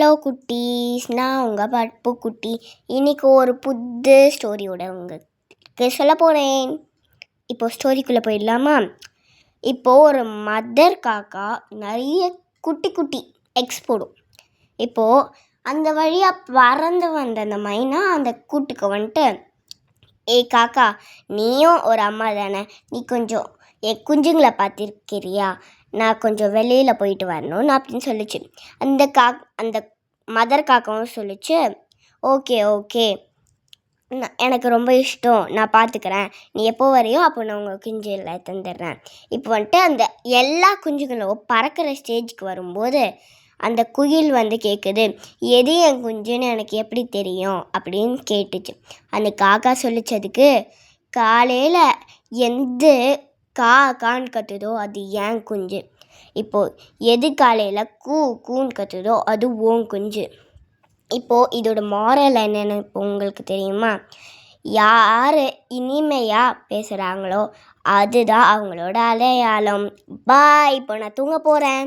Hello குட்டீஸ், நான் உங்கள் பட்பு குட்டி. இன்னைக்கு ஒரு புது ஸ்டோரியோட உங்களுக்கு சொல்ல போகிறேன். இப்போது ஸ்டோரிக்குள்ளே போயிடலாமா? இப்போது ஒரு மதர் காக்கா நிறைய குட்டி குட்டி எக்ஸ் போடும். இப்போது அந்த வழியாக பறந்து வந்த அந்த மைனா அந்த கூட்டுக்கு வந்துட்டு, ஏய் காக்கா, நீயும் ஒரு அம்மா தானே, நீ கொஞ்சம் என் குஞ்சுங்களை பார்த்துருக்கிறியா? நான் கொஞ்சம் வெளியில் போயிட்டு வரணும் அப்படின்னு சொல்லிச்சு. அந்த மதர் காக்காவும் சொல்லிச்சு, ஓகே ஓகே, எனக்கு ரொம்ப இஷ்டம், நான் பார்த்துக்கிறேன், நீ எப்போ வரையோ அப்போ நான் உங்கள் குஞ்சுகளை தந்துடுறேன். இப்போ வந்துட்டு அந்த எல்லா குஞ்சுகளும் பறக்கிற ஸ்டேஜுக்கு வரும்போது அந்த குயில் வந்து கேட்குது, எது என் குஞ்சுன்னு எனக்கு எப்படி தெரியும் அப்படின்னு கேட்டுச்சு. அந்த காக்கா சொல்லிச்சதுக்கு, காலையில் எந்த கான்னு கத்துதோ அது ஏன் குஞ்சு, இப்போது எது காலையில் கூன்னு கத்துதோ அது ஓன் குஞ்சு. இப்போது இதோட மாரல் என்னென்னு இப்போ உங்களுக்கு தெரியுமா? யார் இனிமையாக பேசுகிறாங்களோ அதுதான் அவங்களோட அடையாளம். பாய், இப்போ நான் தூங்க போகிறேன்.